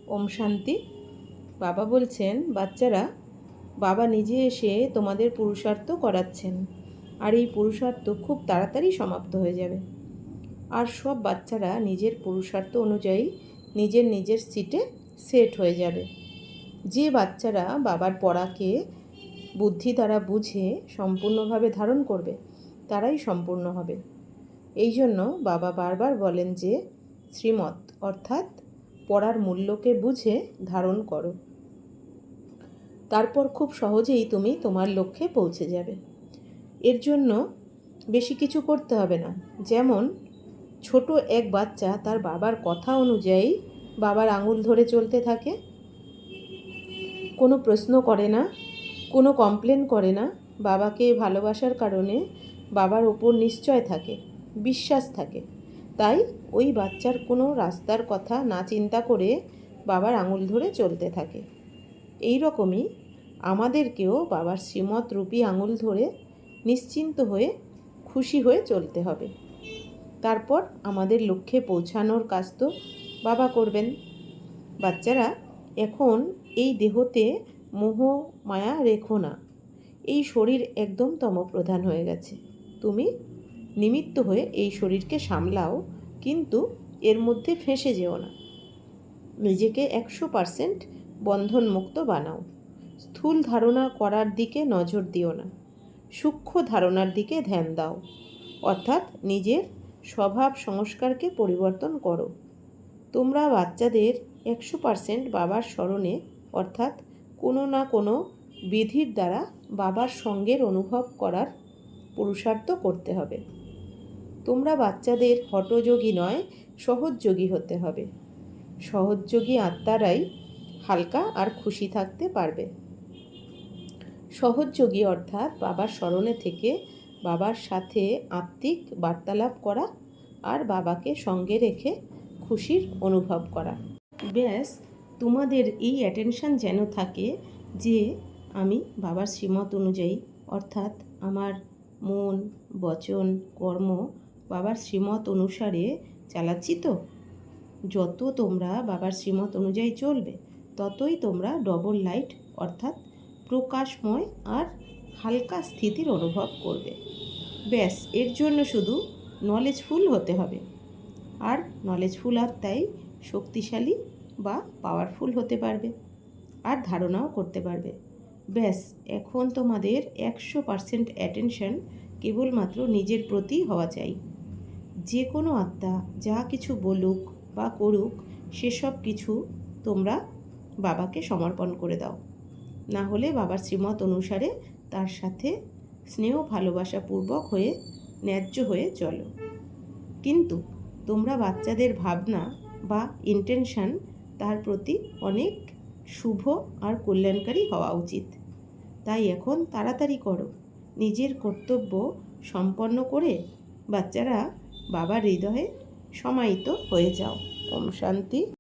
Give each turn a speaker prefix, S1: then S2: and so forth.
S1: ওম শান্তি। বাবা বলছেন, বাচ্চারা, বাবা নিজে এসে তোমাদের পুরুষার্থ করাচ্ছেন, আর এই পুরুষার্থ খুব তাড়াতাড়ি সমাপ্ত হয়ে যাবে। আর সব বাচ্চারা নিজের পুরুষার্থ অনুযায়ী নিজের নিজের সিটে সেট হয়ে যাবে। যে বাচ্চারা বাবার পড়াকে বুদ্ধি দ্বারা বুঝে সম্পূর্ণভাবে ধারণ করবে, তারাই সম্পূর্ণ হবে। এই জন্য বাবা বারবার বলেন যে শ্রীমত অর্থাৎ পড়ার মূল্যকে বুঝে ধারণ করো, তারপর খুব সহজেই তুমি তোমার লক্ষ্যে পৌঁছে যাবে। এর জন্য বেশি কিছু করতে হবে না। যেমন ছোট এক বাচ্চা তার বাবার কথা অনুযায়ী বাবার আঙুল ধরে চলতে থাকে, কোনো প্রশ্ন করে না, কোনো কমপ্লেন করে না। বাবাকে ভালোবাসার কারণে বাবার ওপর নিশ্চয় থাকে, বিশ্বাস থাকে। তাই ওই বাচ্চার কোনো রাস্তার কথা না চিন্তা করে বাবার আঙুল ধরে চলতে থাকে। এই রকমই আমাদেরকেও বাবার শ্রীমত রূপী আঙুল ধরে নিশ্চিন্ত হয়ে খুশি হয়ে চলতে হবে। তারপর আমাদের লক্ষ্যে পৌঁছানোর কাজ তো বাবা করবেন। বাচ্চারা, এখন এই দেহতে মোহ মায়া রেখো না। এই শরীর একদম তমপ্রধান হয়ে গেছে। তুমি নিমিত্ত হয়ে এই শরীরকে সামলাও, কিন্তু এর মধ্যে ফেঁসে যেও না। নিজেকে 100% বন্ধনমুক্ত বানাও। স্থূল ধারণা করার দিকে নজর দিও না, সূক্ষ্ম ধারণার দিকে ধ্যান দাও। অর্থাৎ নিজের স্বভাব সংস্কারকে পরিবর্তন করো। তোমরা বাচ্চাদের 100% বাবার স্মরণে অর্থাৎ কোনো না কোনো বিধির দ্বারা বাবার সঙ্গের অনুভব করার পুরুষার্থ করতে হবে। তোমরা বাচ্চাদের হঠযোগী নয়, সহজযোগী হতে হবে। সহজযোগী আত্মারাই হালকা আর খুশি থাকতে পারবে। সহজযোগী অর্থাৎ বাবার স্মরণে থেকে বাবার সাথে আত্মিক বার্তালাপ করা আর বাবাকে সঙ্গে রেখে খুশির অনুভব করা। ব্যাস, তোমাদের এই অ্যাটেনশন যেন থাকে যে আমি বাবার শ্রীমত অনুযায়ী অর্থাৎ আমার মন, বচন, কর্ম বাবার শ্রীমত অনুসারে চালাচ্ছি তো। যত তোমরা বাবার শ্রীমত অনুযায়ী চলবে, ততই তোমরা ডবল লাইট অর্থাৎ প্রকাশময় আর হালকা স্থিতির অনুভব করবে। ব্যাস, এর জন্য শুধু নলেজফুল হতে হবে। আর নলেজফুল আত্মাই শক্তিশালী বা পাওয়ারফুল হতে পারবে আর ধারণাও করতে পারবে। ব্যাস, এখন তোমাদের 100% অ্যাটেনশন কেবলমাত্র নিজের প্রতি হওয়া চাই। যে কোনো আত্মা যা কিছু বলুক বা করুক, সেসব কিছু তোমরা বাবাকে সমর্পণ করে দাও। না হলে বাবার শ্রীমত অনুসারে তার সাথে স্নেহ ভালোবাসাপূর্বক হয়ে ন্যায্য হয়ে চলো। কিন্তু তোমরা বাচ্চাদের ভাবনা বা ইন্টেনশন তার প্রতি অনেক শুভ আর কল্যাণকারী হওয়া উচিত। তাই এখন তাড়াতাড়ি করো, নিজের কর্তব্য সম্পন্ন করে বাচ্চারা বাবার হৃদয়ে সমাহিত হয়ে যাও। ওম শান্তি।